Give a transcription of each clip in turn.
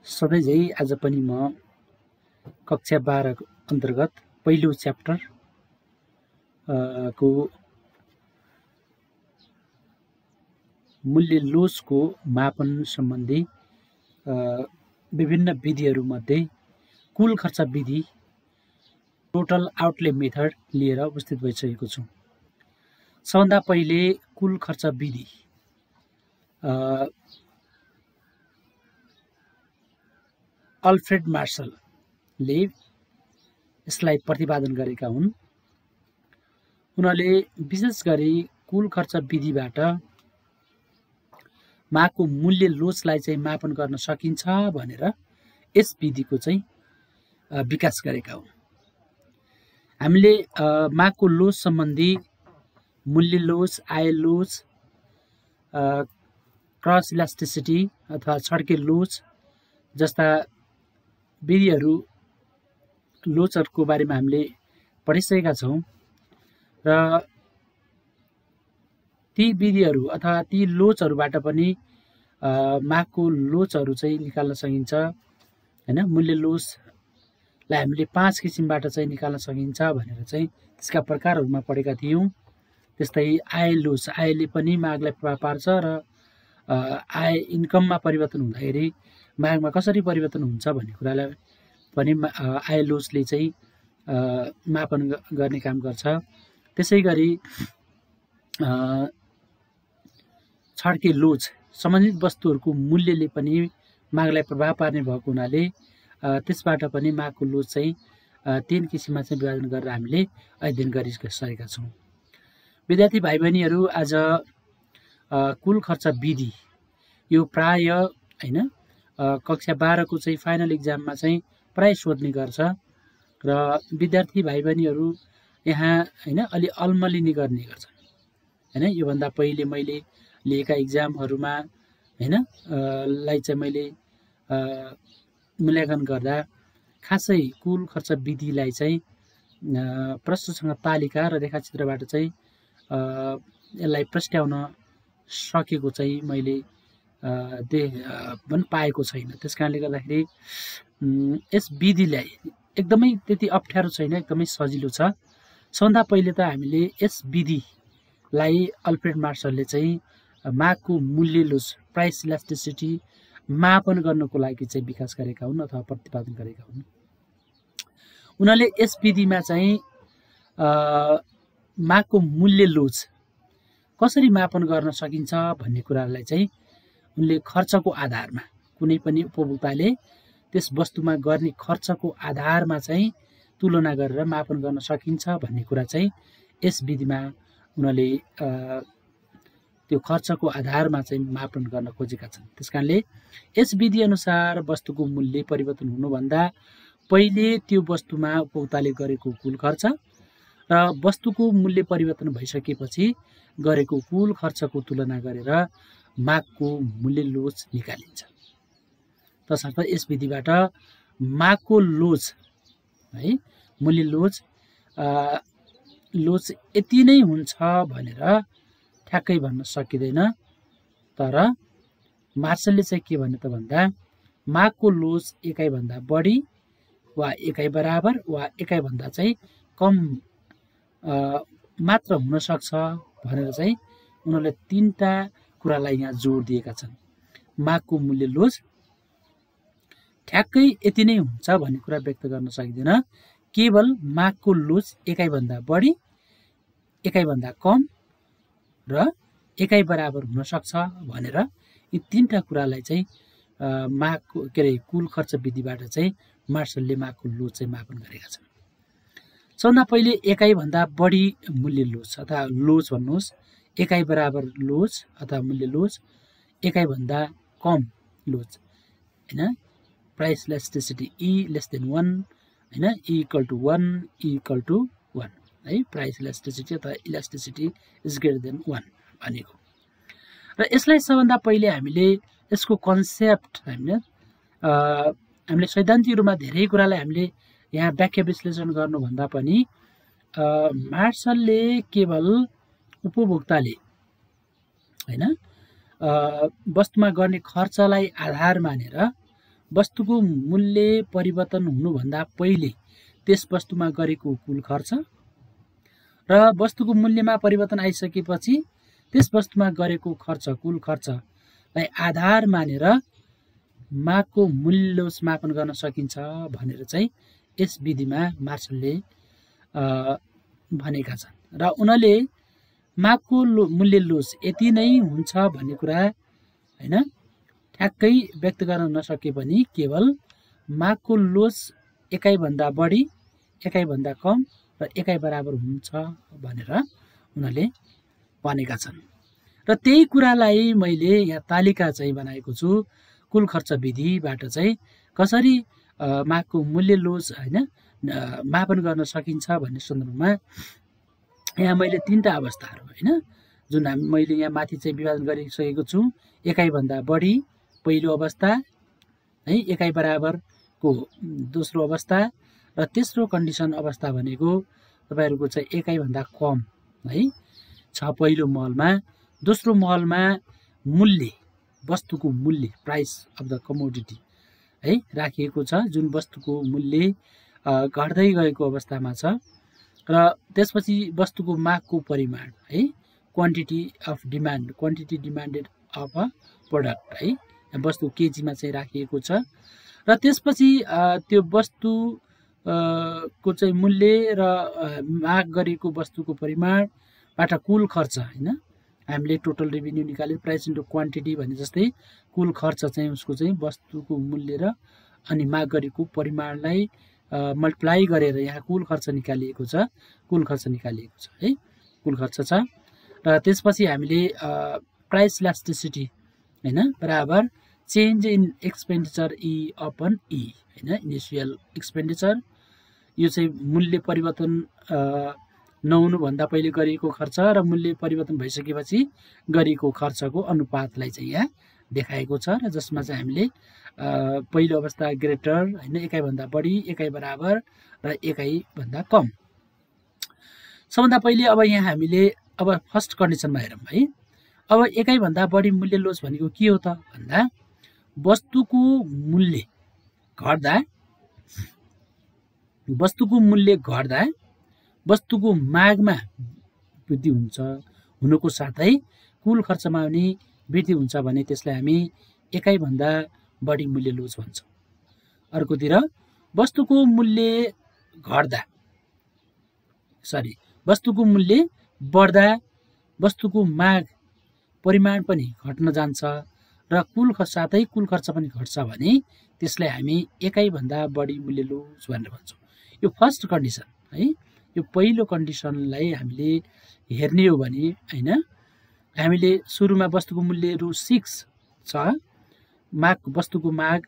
सधैँझै आज पनि म कक्षा 12 अन्तर्गत पहिलो च्याप्टर को मूल्य लोचको मापन सम्बन्धी विभिन्न विधिहरूमध्ये कुल खर्च विधि टोटल आउटले मेथड लिएर उपस्थित भइसकेको छु। सबभन्दा पहिले कुल खर्च विधि अल्फ्रेड मार्शलले यसलाई प्रतिपादन गरेका हुन्। उनले विशेष गरी कुल खर्च विधिबाट मागको मूल्य लोचलाई चाहिँ मापन गर्न सकिन्छ भनेर यस विधिको चाहिँ विकास गरेका हुन्। हामीले मागको लोच सम्बन्धी मूल्य लोच, आय लोच, क्रस इलास्टिसिटी अथवा छड्के लोच जस्ता विधिहरू लोचहरूको बारेमा हामीले पढिसकेका छौँ र ती विधिहरू अथवा ती लोचहरूबाट पनि मागको लोचहरू चाहिँ निकाल्न सकिन्छ हैन। मूल्य लोचलाई हामीले 5 किसिमबाट चाहिँ निकाल्न सकिन्छ भनेर चाहिँ त्यसका प्रकारहरूमा पढेका थियौँ। त्यस्तै आय लोच, आयले पनि मागलाई प्रभाव पार्छ र आय इन्कममा परिवर्तन हुँदाखेरि मागमा कसरी परिवर्तन हुन्छ भन्ने कुरालाई पनि आय लोचले चाहिँ मापन गर्ने काम गर्छ। त्यसैगरी छड्के लोच सम्बन्धित वस्तुहरूको मूल्यले पनि मागलाई प्रभाव पार्ने भएको हुनाले त्यसबाट पनि मागको लोच चाहिँ 3 किसिममा चाहिँ विभाजन गरेर हामीले अध्ययन गरिसकेका छौँ। विद्यार्थी भाइ बहिनीहरू, आज कुल खर्च विधि यो प्राय हैन कक्षा 12 को चाहिँ फाइनल इक्जाममा चाहिँ प्राय सोध्ने गर्छ र विद्यार्थी भाइ बहिनीहरू यहाँ हैन अलि अल्मलिने गर्ने गर्छ हैन। योभन्दा पहिले मैले लिएका इक्जामहरूमा हैन लाई चाहिँ मैले मूल्याङ्कन गर्दा खासै कुल खर्च विधिलाई चाहिँ प्रश्नसँग तालिका र रेखाचित्रबाट चाहिँ यसलाई प्रस्ट्याउन सकेको चाहिँ मैले पनि पाएको छैन। त्यसकारणले गर्दाखेरि यस विधिलाई एकदमै त्यति अप्ठ्यारो छैन, एकदमै सजिलो छ। सबभन्दा पहिले त हामीले यस विधिलाई अल्फ्रेड मार्शलले चाहिँ मागको मूल्य लोच, प्राइस इलास्टिसिटी मापन गर्नको लागि चाहिँ विकास गरेका हुन् अथवा प्रतिपादन गरेका हुन्। उनले यस विधिमा चाहिँ मागको मूल्य लोच कसरी मापन गर्न सकिन्छ भन्ने कुरालाई चाहिँ उनले खर्चको आधारमा, कुनै पनि उपभोक्ताले त्यस वस्तुमा गर्ने खर्चको आधारमा चाहिँ तुलना गरेर मापन गर्न सकिन्छ भन्ने कुरा चाहिँ यस विधिमा उनले त्यो खर्चको आधारमा चाहिँ मापन गर्न खोजेका छन्। त्यसकारणले यस विधि अनुसार वस्तुको मूल्य परिवर्तन हुनुभन्दा पहिले त्यो वस्तुमा उपभोक्ताले गरेको कुल खर्च र वस्तुको मूल्य परिवर्तन भइसकेपछि गरेको कुल खर्चको तुलना गरेर मागको मूल्य लोच निकालिन्छ। तसर्थ यस विधिबाट मागको लोच है मूल्य लोच यति नै हुन्छ भनेर ठ्याक्कै भन्न सकिँदैन। तर मार्शलले चाहिँ के भन्यो त भन्दा मागको लोच एकाइभन्दा बढी वा एकाइ बराबर वा एकाइभन्दा चाहिँ कम मात्र हुन सक्छ भनेर चाहिँ उनीहरूले 3टा कुरालाई यहाँ जोड दिएका छन्। मागको मूल्य लोच ठ्याक्कै यति नै हुन्छ भन्ने कुरा व्यक्त गर्न सकिँदैन। केवल मागको लोच एकाइभन्दा बढी, एकाइभन्दा कम र एकाइ बराबर हुन सक्छ भनेर यी 3टा कुरालाई चाहिँ मागको कुल खर्च विधिबाट चाहिँ मार्शलले मागको लोच चाहिँ मापन गरेका छन्। सबभन्दा पहिले एकाइभन्दा बढी मूल्य लोच अथवा लोच भन्नुहोस्, एकाइ बराबर लोच अथवा मूल्य लोच, एकाइभन्दा कम लोच हैन। Price elasticity E less than 1 हैन, E equal to 1, E equal to 1 है। प्राइस इलास्टिसिटी अथवा इलास्टिसिटी इज ग्रेटर देन 1 भनेको र यसलाई सबभन्दा पहिले हामीले यसको कन्सेप्ट हामीले सैद्धान्तिक रूपमा धेरै कुरालाई हामीले यहाँ व्याख्या विश्लेषण गर्नुभन्दा पनि मार्शलले केवल उपभोक्ताले हैन वस्तुमा गर्ने खर्चलाई आधार मानेर वस्तुको मूल्य परिवर्तन हुनुभन्दा पहिले त्यस वस्तुमा गरेको कुल खर्च र वस्तुको मूल्यमा परिवर्तन आइसकेपछि त्यस वस्तुमा गरेको खर्च कुल खर्चलाई आधार मानेर मागको मूल्य मापन गर्न सकिन्छ भनेर चाहिँ यस विधिमा मार्सलले भनेका छन् र उनले मागको मूल्य लोस यति नै हुन्छ भन्ने कुरा हैन ठ्याक्कै व्यक्त गर्न नसके पनि केवल मागको लोस एकाइभन्दा बढी एकाइभन्दा कम र एकाइ बराबर हुन्छ भनेर उनले भनेका छन् र त्यही कुरालाई मैले यहाँ तालिका चाहिँ बनाएको छु कुल खर्च विधिबाट चाहिँ कसरी मागको मूल्य लोस हैन मापन गर्न सकिन्छ भन्ने सन्दर्भमा यहाँ मैले तीनटा अवस्थाहरू हैन जुन मैले यहाँ माथि चाहिँ विभाजन गरिसकेको छु एकाइभन्दा बढी पहिलो अवस्था है एकाइ बराबरको दोस्रो अवस्था र तेस्रो कन्डिसन अवस्था भनेको तपाईहरुको चाहिँ एकाइभन्दा कम है छ पहिलो महलमा दोस्रो महलमा मूल्य वस्तुको मूल्य प्राइस अफ द कमोडिटी है राखिएको छ जुन वस्तुको मूल्य घट्दै गएको अवस्थामा छ र त्यसपछि वस्तुको मागको परिमाण है quantity of demand quantity demanded of a product है वस्तु केजीमा चाहिँ राखिएको छ र त्यसपछि त्यो वस्तु को चाहिँ मूल्य र माग गरेको वस्तुको परिमाणबाट कुल खर्च हैन हामीले टोटल रेभिन्यू निकाल्यो प्राइस इन्टु क्वान्टिटी भने जस्तै कुल खर्च चाहिँ उसको चाहिँ वस्तुको मूल्य र अनि माग गरेको परिमाणलाई मल्टिप्लाई गरेर यहाँ कुल खर्च निकालिएको छ है कुल खर्च छ र त्यसपछि हामीले प्राइस इलास्टिसिटी हैन बराबर चेन्ज इन एक्सपेन्डिचर ई अपन ई हैन इनिशियल एक्सपेन्डिचर यो चाहिँ मूल्य परिवर्तन नहुनु भन्दा पहिले गरिएको खर्च र मूल्य परिवर्तन भइसकेपछि गरिएको खर्चको अनुपातलाई चाहिँ यहाँ देखाएको छ र जसमा चाहिँ हामीले पहिलो अवस्था ग्रेटर हैन एकाइभन्दा बढी एकाइ बराबर र एकाइभन्दा कम सबभन्दा पहिले अब यहाँ हामीले अब फर्स्ट कन्डिसनमा हेरौँ है अब एकाइभन्दा बढी मूल्य लोस भनेको के हो त भन्दा वस्तुको मूल्य घट्दा वस्तुको मागमा वृद्धि हुनुको साथै कुल खर्चमा पनि वृद्धि हुन्छ भने त्यसलाई हामी एकाइभन्दा बढी मूल्य लोस भन्छौँ अर्कोतिर वस्तुको मूल्य बढ्दा वस्तुको माग परिमाण पनि घट्न जान्छ र कुल खर्च पनि घट्छ भने त्यसलाई हामी एकाइभन्दा बढी मूल्य लोस भनेर भन्छौँ यो फर्स्ट कन्डिसन है यो पहिलो कन्डिसनलाई हामीले हेर्ने हो भने हैन हामीले सुरुमा वस्तुको मूल्य रु 6 छ वस्तुको माग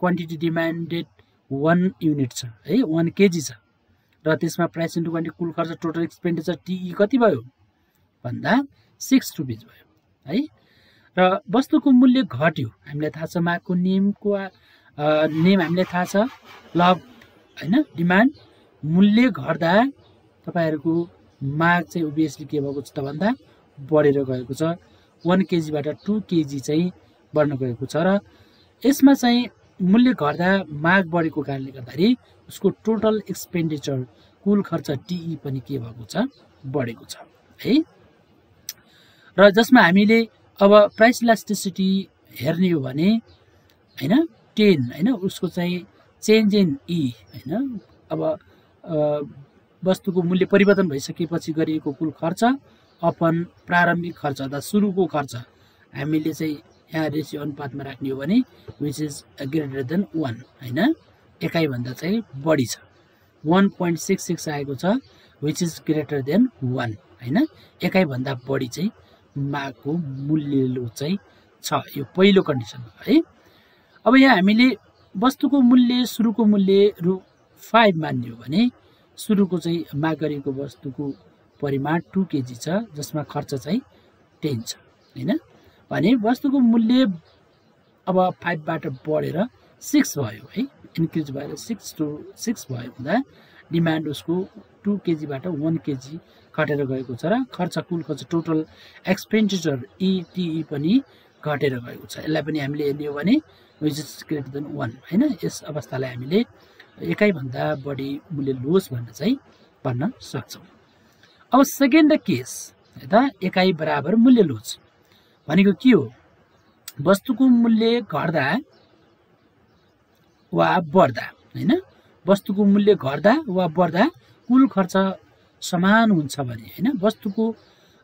क्वान्टिटी डिमान्डेड 1 युनिट छ है 1 केजी छ र त्यसमा प्राइस इन्टु क्वान्टिटी कुल खर्च टोटल एक्सपेन्डिचर टीई कति भयो भन्दा 6 रुपैयाँ भयो है र वस्तुको मूल्य घट्यो हामीलाई थाहा छ मागको नियम हामीलाई थाहा छ लभ हैन डिमान्ड मूल्य घट्दा तपाईहरुको माग चाहिँ ओभियसली के भएको छ त भन्दा बढेर गएको छ 1 केजीबाट 2 केजी चाहिँ बढ्न गएको छ र यसमा चाहिँ मूल्य घट्दा माग बढेको कारणले गर्दाखेरि उसको टोटल एक्सपेन्डिचर कुल खर्च टीई पनि के भएको छ बढेको छ है र जसमा हामीले अब प्राइस इलास्टिसिटी हेर्ने हो भने हैन 10 हैन उसको चाहिँ चेन्ज इन ई हैन अब वस्तुको मूल्य परिवर्तन भइसकेपछि गरिएको कुल खर्च अपन प्रारम्भिक खर्च अथवा सुरुको खर्च हामीले चाहिँ यहाँ रेसियो अनुपातमा राख्ने हो भने विच इज ग्रेटर देन 1 हैन एकाइभन्दा चाहिँ बढी छ 1.66 आएको छ विच इज ग्रेटर देन 1 हैन एकाइभन्दा बढी चाहिँ मागको मूल्य लोस चाहिँ छ यो पहिलो कन्डिसन है अब यहाँ हामीले वस्तुको मूल्य सुरुको मूल्य रु 5 मान्ने हो भने सुरुको चाहिँ माग गरेको वस्तुको परिमाण 2 केजी छ जसमा खर्च चाहिँ 10 छ हैन भने वस्तुको मूल्य अब 5 बाट बढेर 6 भयो है इन्क्रिज भएर 6 भयो हुँदा डिमान्ड उसको 2 केजीबाट 1 केजी घटेर गएको छ र कुल खर्च टोटल एक्सपेन्डिचर ईटीई पनि घटेर गएको छ यसलाई पनि हामीले हेर्ने हो भने विच इज ग्रेटर देन 1 हैन। यस अवस्थालाई हामीले एकाइभन्दा बढी मूल्य लोज भनेर चाहिँ भन्न सक्छौँ। अब सेकेन्ड केस हेर्दा एकाइ बराबर मूल्य लोज भनेको के हो? वस्तुको मूल्य घट्दा वा बढ्दा हैन, वस्तुको मूल्य घट्दा वा बढ्दा कुल खर्च समान हुन्छ भने हैन, वस्तुको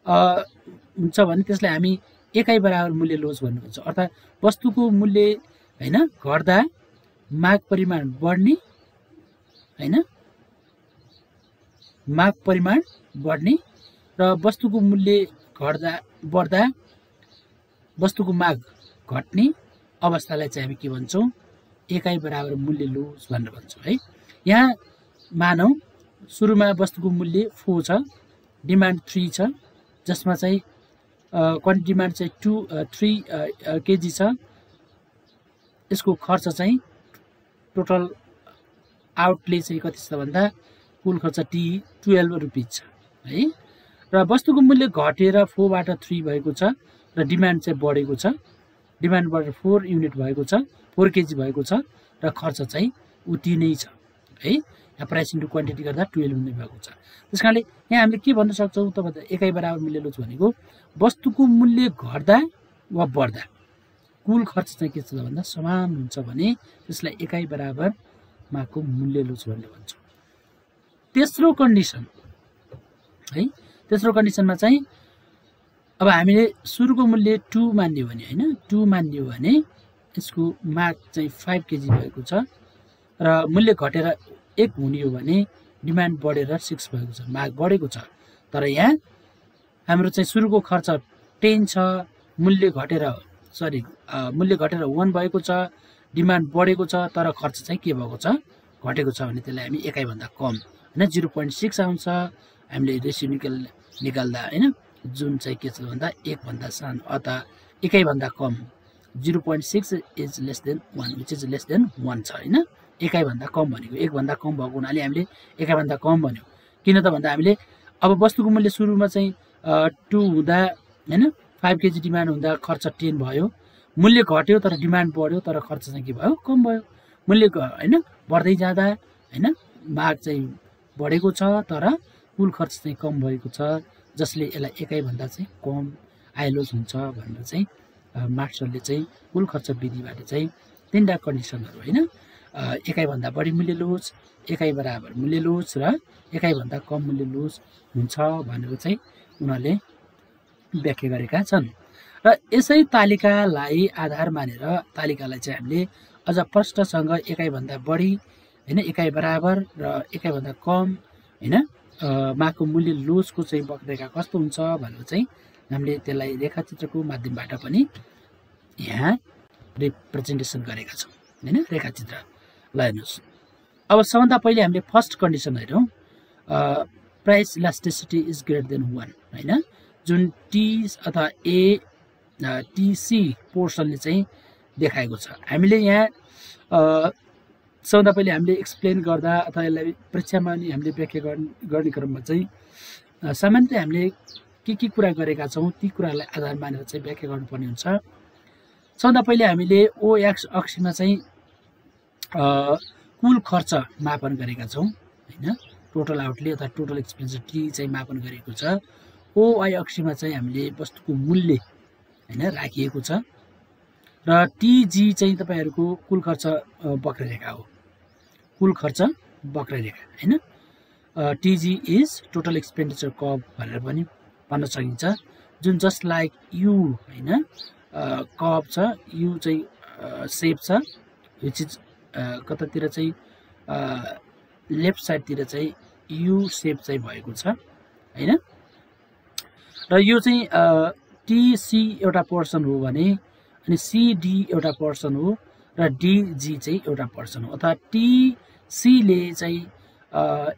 हुन्छ भने त्यसलाई हामी एकाइ बराबर मूल्य लोज भन्नु भन्छ। अर्थात् वस्तुको मूल्य हैन घट्दा माग परिमाण बढ्ने हैन, माग परिमाण बढ्ने र वस्तुको मूल्य घट्दा बढ्दा वस्तुको माग घट्ने अवस्थालाई चाहिँ हामी के भन्छौँ? एकाइ बराबर मूल्य लोज भनेर भन्छौँ है। यहाँ मानौँ सुरुमा वस्तुको मूल्य 4 छ, डिमान्ड 3 छ, जसमा चाहिँ क्वान्टिटी डिमान्ड चाहिँ 3 केजी छ। यसको खर्च चाहिँ टोटल आउटले चाहिँ कति छ भन्दा कुल खर्च 12 रुपिस छ है। र वस्तुको मूल्य घटेर 4 बाट 3 भएको छ र डिमान्ड चाहिँ बढेको छ, डिमान्ड बढेर 4 युनिट भएको छ, 4 केजी भएको छ र खर्च चाहिँ उति नै छ है। यहाँ प्राइस इन्टु क्वान्टिटी गर्दा 12 हुने भएको छ। त्यस कारणले यहाँ हामीले के भन्न सक्छौँ त भन्दा एकाइ बराबर मूल्य लोज भनेको वस्तुको मूल्य घट्दा वा बढ्दा कुल खर्च चाहिँ के छ भन्दा समान हुन्छ भने त्यसलाई एकाइ बराबर मागको मूल्य लोज भनेर भन्छौँ। तेस्रो कन्डिसन है, तेस्रो कन्डिसनमा चाहिँ अब हामीले सुरुको मूल्य 2 मान्ने हो भने हैन, 2 मान्ने हो भने यसको माग चाहिँ 5 केजी भएको छ र मूल्य घटेर 1 हुने हो भने डिमान्ड बढेर 6 भएको छ, माग बढेको छ। तर यहाँ हाम्रो चाहिँ सुरुको खर्च 10 छ, मूल्य घटेर 1 भएको छ, डिमान्ड बढेको छ, तर खर्च चाहिँ के भएको छ? घटेको छ भने त्यसलाई हामी एकाइ भन्दा कम हैन 0.6 आउँछ। हामीले रेसियो निकाल्दा हैन, जुन चाहिँ के छ भन्दा 1 भन्दा सानो अथवा एकाइ भन्दा कम 0.6 is lace than 1 which is lace than 1 छ हैन। एकाइ भन्दा कम भनेको 1 भन्दा कम भएको हुनाले हामीले एकाइ भन्दा कम भन्यौँ। किन त भन्दा हामीले अब वस्तुको मूल्य सुरुमा चाहिँ 2 हुँदा हैन 5 केजी डिमान्ड हुँदा खर्च 10 भयो, मूल्य घट्यो तर डिमान्ड बढ्यो तर खर्च चाहिँ के भयो? कम भयो। मूल्य हैन बढ्दै जाँदा हैन माग चाहिँ बढेको छ तर कुल खर्च चाहिँ कम भएको छ, जसले यसलाई एकाइ भन्दा चाहिँ कम आइलोज हुन्छ भनेर चाहिँ मार्क्सले चाहिँ कुल खर्च विधिबाट चाहिँ 3टा कन्डिसनहरू हैन, एकाइ भन्दा बढी मूल्य लोज, एकाइ बराबर मूल्य लोज र एकाइ भन्दा कम मूल्य लोज हुन्छ भनेर चाहिँ उनीहरूले व्याख्या गरेका छन्। र यसै तालिकालाई आधार मानेर तालिकालाई चाहिँ हामीले अझ प्रष्टसँग एकाइ भन्दा बढी हैन, एकाइ बराबर र एकाइ भन्दा कम हैन मागको मूल्य लोजको चाहिँ वक्ररेखा कस्तो हुन्छ भनेर चाहिँ हामीले त्यसलाई रेखाचित्रको माध्यमबाट पनि यहाँ रिप्रेजेन्टेसन गरेका छौँ हैन, रेखाचित्र। ल हेर्नुहोस्, अब सबभन्दा पहिले हामीले फर्स्ट कन्डिसन हेरौँ, price elasticity is greater than 1 हैन, जुन टी अथवा टीसी पोर्सनले चाहिँ देखाएको छ। हामीले यहाँ सबभन्दा पहिले हामीले एक्सप्लेन गर्दा अथवा यसलाई परीक्षामा नि हामीले व्याख्या गर्ने क्रममा चाहिँ सामान्यतया हामीले के कुरा गरेका छौँ ती कुरालाई आधार मानेर चाहिँ व्याख्या गर्नुपर्ने हुन्छ। सबभन्दा पहिले हामीले ओ एक्स अक्षमा चाहिँ कुल खर्च मापन गरेका छौँ हैन, टोटल आउटले अथवा टोटल एक्सपेन्डिचर टी चाहिँ मापन गरेको छ। ओ वाइ अक्षमा चाहिँ हामीले वस्तुको मूल्य हैन राखिएको छ र टीजी चाहिँ तपाईहरुको कुल खर्च वक्ररेखा हो, कुल खर्च वक्ररेखा हैन। TG is total expenditure curve भनेर पनि भन्न सकिन्छ, जुन जस्ट लाइक यु हैन कर्भ छ, यु चाहिँ शेप छ विच इज कतातिर चाहिँ लेफ्ट साइडतिर चाहिँ यु शेप चाहिँ भएको छ हैन। र यो चाहिँ टीसी एउटा पोर्सन हो भने अनि सीडी एउटा पोर्सन हो र डीजी चाहिँ एउटा पोर्सन हो, अथवा टीसीले चाहिँ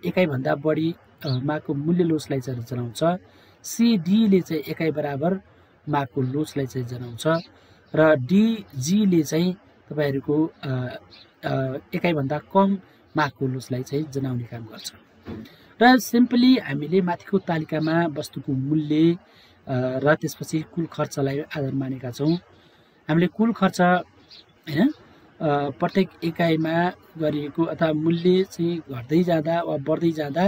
एकाइ भन्दा बढी मागको मूल्य लोजलाई चाहिँ जनाउँछ, सीडीले चाहिँ एकाइ बराबर मागको लोजलाई चाहिँ जनाउँछ र डीजीले चाहिँ तपाईहरुको एकाइ भन्दा कम मागको लोजलाई चाहिँ जनाउने काम गर्छ। र सिम्पली हामीले माथिको तालिकामा वस्तुको मूल्य र त्यसपछि कुल खर्चलाई आधार मानेका छौँ। हामीले कुल खर्च हैन प्रत्येक एकाइमा गरिएको अथवा मूल्य चाहिँ घट्दै जाँदा वा बढ्दै जाँदा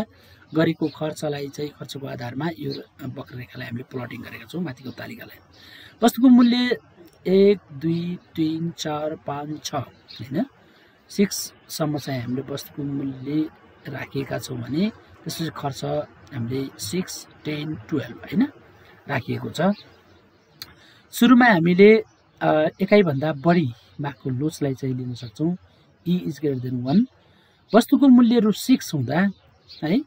गरेको खर्चलाई चाहिँ खर्चको आधारमा यो वक्ररेखालाई हामीले प्लटिङ गरेका छौँ माथिको तालिकालाई। वस्तुको मूल्य 1 2 3 4 5 6 हैन 6 सम्म चाहिँ हामीले वस्तुको मूल्य राखिएका छौँ भने त्यसपछि खर्च हामीले 6 10 12 हैन राखिएको छ। सुरुमा हामीले एकाइ भन्दा बढी मागको लोचलाई चाहिँ लिन सक्छौँ E इज ग्रेटर देन 1। वस्तुको मूल्य रु 6 हुँदा है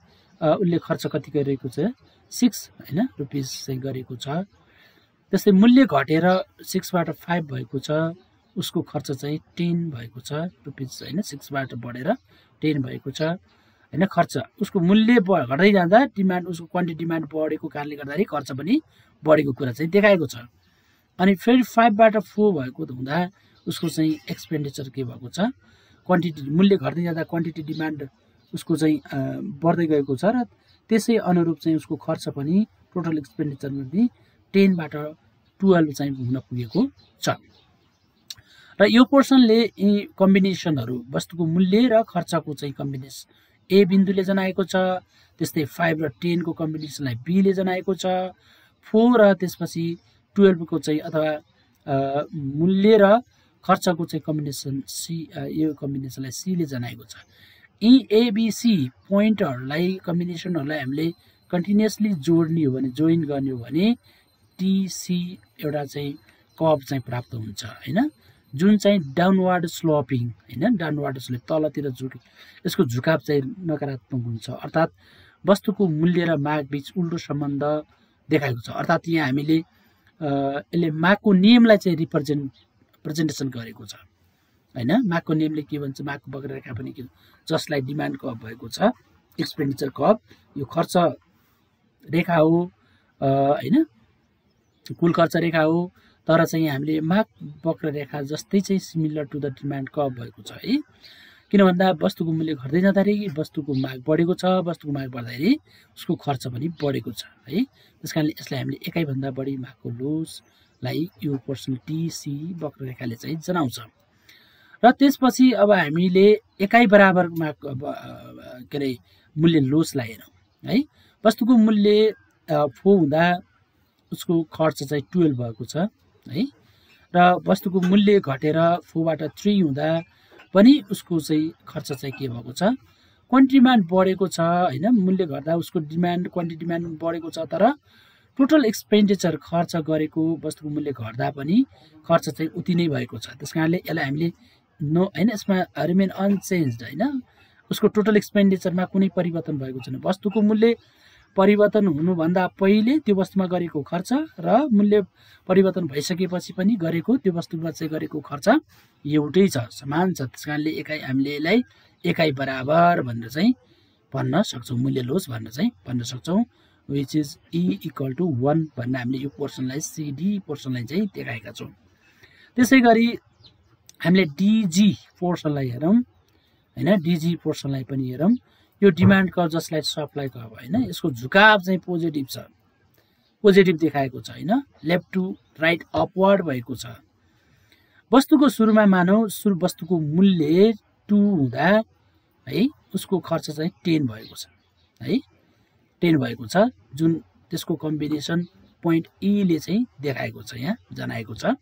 उसले खर्च कति गरिरहेको छ 6 हैन रुपैयाँ चाहिँ गरेको छ। त्यस्तै मूल्य घटेर 6 बाट 5 भएको छ उसको खर्च चाहिँ 10 भएको छ रुपैयाँ हैन 6 बाट बढेर 10 भएको छ हैन। खर्च उसको मूल्य घट्दै जाँदा डिमान्ड उसको क्वान्टिटी डिमान्ड बढेको कारणले गर्दाखेरि खर्च पनि बढेको कुरा चाहिँ देखाएको छ। अनि फेरि 5 बाट 4 भएको हुँदा उसको चाहिँ एक्सपेन्डिचर के भएको छ क्वान्टिटी मूल्य घट्दै जाँदा क्वान्टिटी डिमान्ड उसको चाहिँ बढ्दै गएको छ र त्यसै अनुरूप चाहिँ उसको खर्च पनि टोटल एक्सपेन्डिचरमा पनि 10 बाट 12 चाहिँ हुन पुगेको छ। र यो पोर्सनले यी कम्बिनेसनहरू वस्तुको मूल्य र खर्चको चाहिँ कम्बिनेसन ए बिन्दुले जनाएको छ। त्यस्तै 5 र 10 को कम्बिनेसनलाई बी ले जनाएको छ। 4 र त्यसपछि 12 को चाहिँ अथवा मूल्य र खर्चको चाहिँ कम्बिनेसन सी यो कम्बिनेसनलाई सी ले जनाएको छ। यी एबीसी पोइन्टहरूलाई कम्बिनेसनहरूलाई हामीले कन्टिन्युअसली जोड्ने हो भने जोइन गर्ने हो भने टीसी एउटा चाहिँ कर्व चाहिँ प्राप्त हुन्छ हैन जुन चाहिँ डाउनवर्ड स्लोपिङ हैन डाउनवर्ड स्लोप तलतिर यसको झुकाव चाहिँ नकारात्मक हुन्छ अर्थात् वस्तुको मूल्य र माग बीच उल्टो सम्बन्ध देखाएको छ। अर्थात् यहाँ हामीले यसले मागको नियमलाई चाहिँ प्रेजेन्टेसन गरेको छ हैन। मागको नियमले के भन्छ मागको वक्ररेखा पनि के जसलाई डिमान्ड कर्व भएको छ एक्सपेन्डिचर कर्व यो खर्च रेखा हो हैन कुल खर्च रेखा हो तर चाहिँ हामीले माग वक्ररेखा जस्तै चाहिँ similar to the demand curve भएको छ है। किन भन्दा वस्तुको मूल्य घट्दै जाँदाखेरि वस्तुको माग बढेको छ वस्तुको माग बढ्दाखेरि उसको खर्च पनि बढेको छ है। त्यसकारणले यसलाई हामीले एकाइ भन्दा बढी मागको लोचलाई यो पोर्सन टीसी वक्ररेखाले चाहिँ जनाउँछ। र त्यसपछि अब हामीले एकाइ बराबर माग के अरे मूल्य लोचलाई हेरौँ है। वस्तुको मूल्य 4 हुँदा उसको खर्च चाहिँ 12 भएको छ है। र वस्तुको मूल्य घटेर 4 बाट 3 हुँदा पनि उसको चाहिँ खर्च चाहिँ के भएको छ क्वान्टिटी डिमान्ड बढेको छ हैन। मूल्य घट्दा उसको डिमान्ड क्वान्टिटी डिमान्ड बढेको छ तर टोटल एक्सपेन्डिचर खर्च गरेको वस्तुको मूल्य घट्दा पनि खर्च चाहिँ उति नै भएको छ। त्यसकारणले यसलाई हामीले नो हैन यसमा रिमेन अनचेन्ज्ड हैन उसको टोटल एक्सपेन्डिचरमा कुनै परिवर्तन भएको छैन। वस्तुको मूल्य परिवर्तन हुनुभन्दा पहिले त्यो वस्तुमा गरेको खर्च र मूल्य परिवर्तन भइसकेपछि पनि गरेको त्यो वस्तुमा चाहिँ गरेको खर्च एउटै छ समान छ। त्यसकारणले हामीले यसलाई एकाइ बराबर भनेर चाहिँ भन्न सक्छौँ मूल्य लोच भनेर चाहिँ भन्न सक्छौँ which is E equal to 1 भन्ने हामीले यो पोर्सनलाई सिडी पोर्सनलाई चाहिँ देखाएका छौँ। त्यसै गरी हामीले डिजी पोर्सनलाई हेरौँ हैन डिजी पोर्सनलाई पनि हेरौँ। यो डिमान्ड कर्व जसलाई सप्लाई कर्व हैन यसको झुकाव चाहिँ पोजिटिभ छ पोजिटिभ देखाएको छ हैन लेफ्ट टु राइट अपवर्ड भएको छ। वस्तुको सुरुमा मानौ वस्तुको मूल्य 2 हुँदा है उसको खर्च चाहिँ 10 भएको छ है 10 भएको छ जुन त्यसको कम्बिनेसन पोइन्ट E ले चाहिँ देखाएको छ यहाँ जनाएको छ।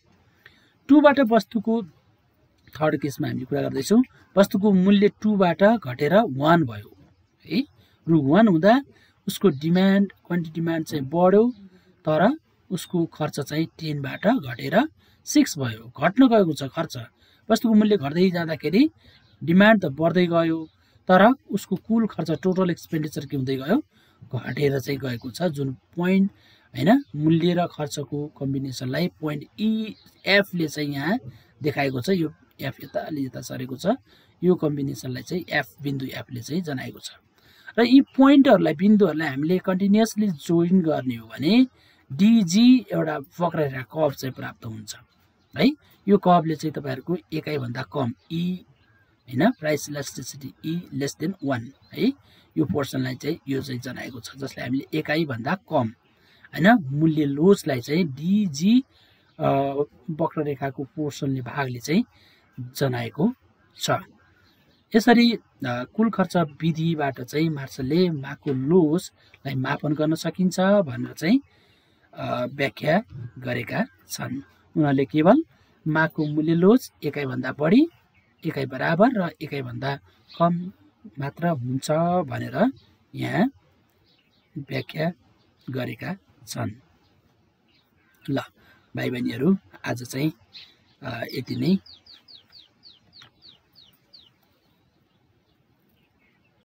2 बाट वस्तुको थर्ड केसमा हामीले कुरा गर्दैछौँ वस्तुको मूल्य 2 बाट घटेर 1 भयो है। रु 1 हुँदा उसको डिमान्ड क्वान्टिटी डिमान्ड चाहिँ बढ्यो तर उसको खर्च चाहिँ 10 बाट घटेर 6 भयो घट्न गएको छ खर्च। वस्तुको मूल्य घट्दै जाँदाखेरि डिमान्ड त बढ्दै गयो तर उसको कुल खर्च टोटल एक्सपेन्डिचर के हुँदै गयो घटेर चाहिँ गएको छ जुन पोइन्ट हैन मूल्य र खर्चको कम्बिनेसनलाई पोइन्ट EF ले चाहिँ यहाँ देखाएको छ। यो F यता सरेको छ यो कम्बिनेसनलाई चाहिँ F बिन्दु F ले चाहिँ जनाएको छ। र यी पोइन्टहरूलाई बिन्दुहरूलाई हामीले कन्टिन्युअसली जोइन गर्ने हो भने डिजी एउटा वक्ररेखा कर्व चाहिँ प्राप्त हुन्छ है। यो कर्वले चाहिँ तपाईहरुको एकाइ भन्दा कम E हैन price elasticity E less than 1 है यो पोर्सनलाई चाहिँ यो चाहिँ जनाएको छ जसले हामीले एकाइ भन्दा कम हैन मूल्य लोचलाई चाहिँ डिजी वक्ररेखाको पोर्सनले भागले चाहिँ जनाएको छ। यसरी कुल खर्च विधिबाट चाहिँ मार्सलले मागको लोसलाई मापन गर्न सकिन्छ भनेर चाहिँ व्याख्या गरेका छन्। उनीहरूले केवल मागको मूल्य लोस एकाइभन्दा बढी, एकाइ बराबर र एकाइभन्दा कम मात्र हुन्छ भनेर यहाँ व्याख्या गरेका छन्। ल भाइ बहिनीहरू, आज चाहिँ यति नै।